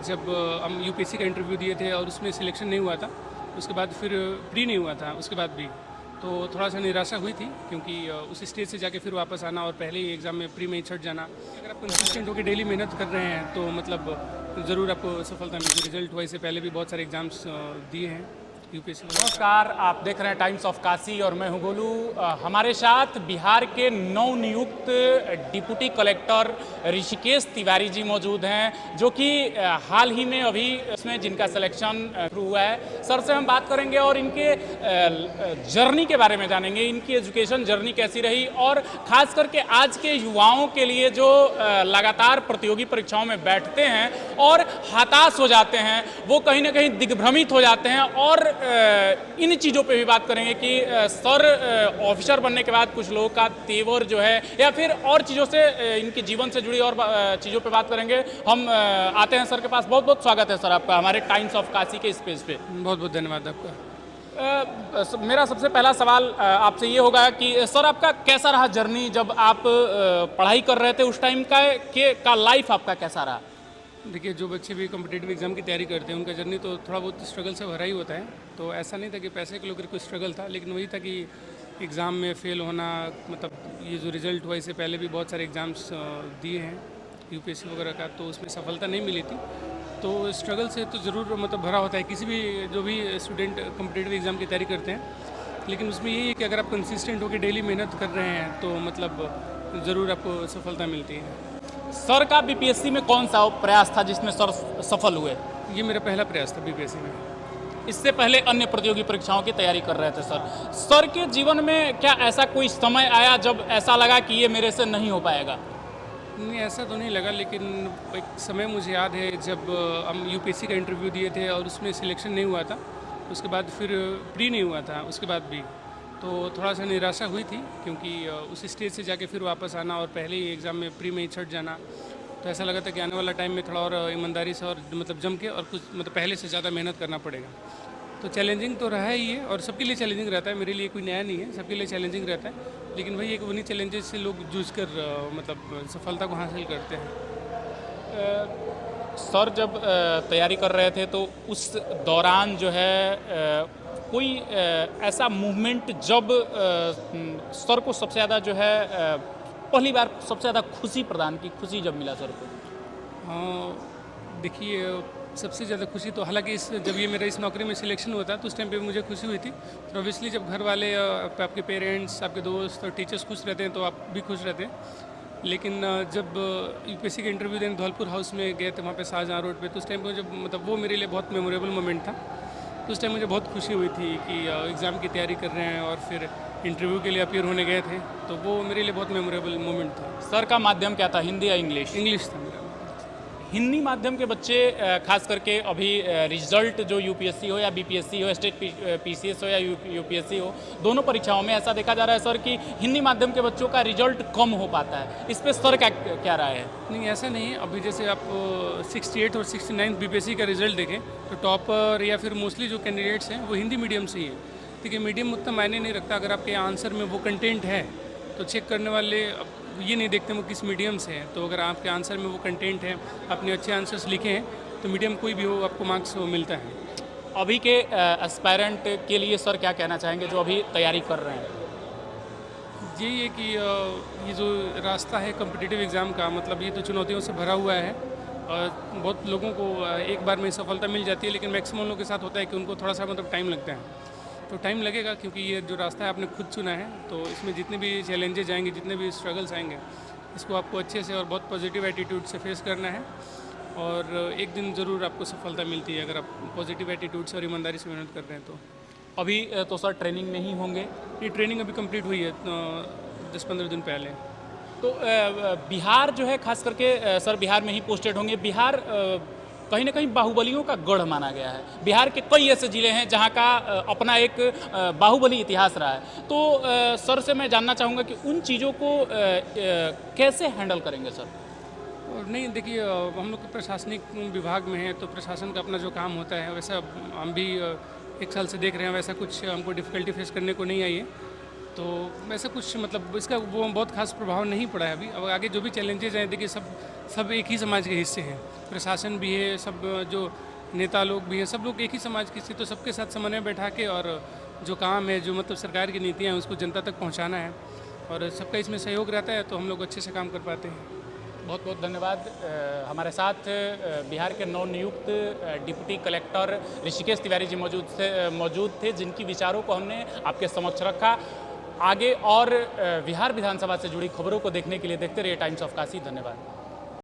जब हम यूपीएससी का इंटरव्यू दिए थे और उसमें सिलेक्शन नहीं हुआ था, उसके बाद फिर प्री नहीं हुआ था, उसके बाद भी तो थोड़ा सा निराशा हुई थी, क्योंकि उस स्टेज से जाके फिर वापस आना और पहले ही एग्ज़ाम में प्री में ही छट जाना। अगर आप कंसिस्टेंट होकर डेली मेहनत कर रहे हैं तो मतलब ज़रूर आपको सफलता मिलेगी। रिजल्ट हुआ, इससे पहले भी बहुत सारे एग्ज़ाम्स दिए हैं यूपीएससी। नमस्कार, आप देख रहे हैं टाइम्स ऑफ काशी और मैं हूं गोलू। हमारे साथ बिहार के नवनियुक्त डिप्टी कलेक्टर ऋषिकेश तिवारी जी मौजूद हैं, जो कि हाल ही में अभी इसमें जिनका सिलेक्शन शुरू हुआ है। सर से हम बात करेंगे और इनके जर्नी के बारे में जानेंगे, इनकी एजुकेशन जर्नी कैसी रही और खास करके आज के युवाओं के लिए जो लगातार प्रतियोगी परीक्षाओं में बैठते हैं और हताश हो जाते हैं, वो कहीं ना कहीं दिग्भ्रमित हो जाते हैं। और इन चीज़ों पे भी बात करेंगे कि सर ऑफिसर बनने के बाद कुछ लोगों का तेवर जो है या फिर और चीज़ों से इनके जीवन से जुड़ी और चीज़ों पे बात करेंगे। हम आते हैं सर के पास। बहुत बहुत स्वागत है सर आपका हमारे टाइम्स ऑफ काशी के स्पेस पे। बहुत बहुत धन्यवाद आपका। मेरा सबसे पहला सवाल आपसे ये होगा कि सर आपका कैसा रहा जर्नी, जब आप पढ़ाई कर रहे थे उस टाइम का लाइफ आपका कैसा रहा? देखिए, जो बच्चे भी कॉम्पिटिटिव एग्ज़ाम की तैयारी करते हैं उनका जर्नी तो थोड़ा बहुत स्ट्रगल से भरा ही होता है। तो ऐसा नहीं था कि पैसे के लेकर कोई स्ट्रगल था, लेकिन वही था कि एग्ज़ाम में फ़ेल होना, मतलब ये जो रिज़ल्ट हुआ, इससे पहले भी बहुत सारे एग्ज़ाम्स दिए हैं यूपीएससी वगैरह का, तो उसमें सफलता नहीं मिली थी। तो स्ट्रगल से तो ज़रूर मतलब भरा होता है, किसी भी जो भी स्टूडेंट कॉम्पिटिटिव एग्ज़ाम की तैयारी करते हैं। लेकिन उसमें यही है कि अगर आप कंसिस्टेंट होकर डेली मेहनत कर रहे हैं तो मतलब ज़रूर आपको सफलता मिलती है। सर का बीपीएससी में कौन सा प्रयास था जिसमें सर सफल हुए? ये मेरा पहला प्रयास था बीपीएससी में। इससे पहले अन्य प्रतियोगी परीक्षाओं की तैयारी कर रहे थे सर के जीवन में क्या ऐसा कोई समय आया जब ऐसा लगा कि ये मेरे से नहीं हो पाएगा? नहीं, ऐसा तो नहीं लगा, लेकिन एक समय मुझे याद है जब हम यूपीएससी का इंटरव्यू दिए थे और उसमें सिलेक्शन नहीं हुआ था, उसके बाद फिर प्री नहीं हुआ था, उसके बाद भी तो थोड़ा सा निराशा हुई थी, क्योंकि उस स्टेज से जाके फिर वापस आना और पहले ही एग्ज़ाम में प्री में ही छट जाना। तो ऐसा लगा था कि आने वाला टाइम में थोड़ा और ईमानदारी से और मतलब जम के और कुछ मतलब पहले से ज़्यादा मेहनत करना पड़ेगा। तो चैलेंजिंग तो रहा ही है और सबके लिए चैलेंजिंग रहता है, मेरे लिए कोई नया नहीं है, सबके लिए चैलेंजिंग रहता है। लेकिन वही एक उन्हीं चैलेंजेस से लोग जूझ कर मतलब सफलता को हासिल करते हैं। सर जब तैयारी कर रहे थे तो उस दौरान जो है कोई ऐसा मूवमेंट जब सर को सबसे ज़्यादा जो है पहली बार सबसे ज़्यादा खुशी प्रदान की, खुशी जब मिला सर को? देखिए, सबसे ज़्यादा खुशी तो हालांकि जब ये मेरा इस नौकरी में सिलेक्शन हुआ था तो उस टाइम पे मुझे खुशी हुई थी। तो ऑब्वियसली जब घर वाले, आपके पेरेंट्स, आपके दोस्त और टीचर्स खुश रहते हैं तो आप भी खुश रहते हैं। लेकिन जब यूपीएससी का इंटरव्यू देने धौलपुर हाउस में गए थे, वहाँ पे शाहजहाँ रोड पे, तो उस टाइम पे जब मतलब वो मेरे लिए बहुत मेमोरेबल मोमेंट था। तो उस टाइम मुझे बहुत खुशी हुई थी कि एग्ज़ाम की तैयारी कर रहे हैं और फिर इंटरव्यू के लिए अपीयर होने गए थे, तो वो मेरे लिए बहुत मेमोरेबल मोमेंट था। सर का माध्यम क्या था, हिंदी या इंग्लिश? इंग्लिश था मेरा। हिंदी माध्यम के बच्चे खास करके अभी रिजल्ट जो यूपीएससी हो या बीपीएससी हो, स्टेट पीसीएस हो या यूपीएससी हो, दोनों परीक्षाओं में ऐसा देखा जा रहा है सर कि हिंदी माध्यम के बच्चों का रिजल्ट कम हो पाता है। इस पर सर क्या राय है? नहीं, ऐसा नहीं है। अभी जैसे आप 68 और 69 बीपीएससी का रिजल्ट देखें तो टॉपर या फिर मोस्टली जो कैंडिडेट्स हैं वो हिंदी मीडियम से ही है। देखिए, मीडियम उतना मायने नहीं रखता, अगर आपके आंसर में वो कंटेंट है तो चेक करने वाले ये नहीं देखते वो किस मीडियम से है। तो अगर आपके आंसर में वो कंटेंट है, आपने अच्छे आंसर्स लिखे हैं, तो मीडियम कोई भी हो आपको मार्क्स मिलता है। अभी के एस्पायरेंट के लिए सर क्या कहना चाहेंगे जो अभी तैयारी कर रहे हैं? यही है कि ये जो रास्ता है कॉम्पिटिटिव एग्ज़ाम का, मतलब ये तो चुनौतियों से भरा हुआ है और बहुत लोगों को एक बार में सफलता मिल जाती है, लेकिन मैक्सिमम लोगों के साथ होता है कि उनको थोड़ा सा मतलब टाइम लगता है। तो टाइम लगेगा, क्योंकि ये जो रास्ता है आपने खुद चुना है, तो इसमें जितने भी चैलेंजेज आएंगे, जितने भी स्ट्रगल्स आएंगे, इसको आपको अच्छे से और बहुत पॉजिटिव एटीट्यूड से फेस करना है और एक दिन ज़रूर आपको सफलता मिलती है अगर आप पॉजिटिव एटीट्यूड से और ईमानदारी से मेहनत कर रहे हैं तो। अभी तो सर ट्रेनिंग में ही होंगे? ये ट्रेनिंग अभी कंप्लीट हुई है 10-15 दिन पहले। तो बिहार जो है खास करके सर बिहार में ही पोस्टेड होंगे। बिहार कहीं ना कहीं बाहुबलियों का गढ़ माना गया है। बिहार के कई ऐसे ज़िले हैं जहां का अपना एक बाहुबली इतिहास रहा है। तो सर से मैं जानना चाहूँगा कि उन चीज़ों को कैसे हैंडल करेंगे सर? और नहीं, देखिए, हम लोग प्रशासनिक विभाग में हैं तो प्रशासन का अपना जो काम होता है, वैसा हम भी 1 साल से देख रहे हैं, वैसा कुछ हमको डिफ़िकल्टी फेस करने को नहीं आई है। तो हम लोग तो वैसे कुछ मतलब इसका वो बहुत खास प्रभाव नहीं पड़ा है अभी। अब आगे जो भी चैलेंजेज हैं, देखिए सब एक ही समाज के हिस्से हैं। प्रशासन भी है, सब जो नेता लोग भी हैं, सब लोग एक ही समाज के हिस्से, तो सबके साथ समन्वय बैठा के और जो काम है, जो मतलब सरकार की नीतियाँ हैं उसको जनता तक पहुँचाना है और सबका इसमें सहयोग रहता है तो हम लोग अच्छे से काम कर पाते हैं। बहुत बहुत धन्यवाद। हमारे साथ बिहार के नवनियुक्त डिप्टी कलेक्टर ऋषिकेश तिवारी जी मौजूद थे, जिनकी विचारों को हमने आपके समक्ष रखा। आगे और बिहार विधानसभा से जुड़ी खबरों को देखने के लिए देखते रहिए टाइम्स ऑफ काशी। धन्यवाद।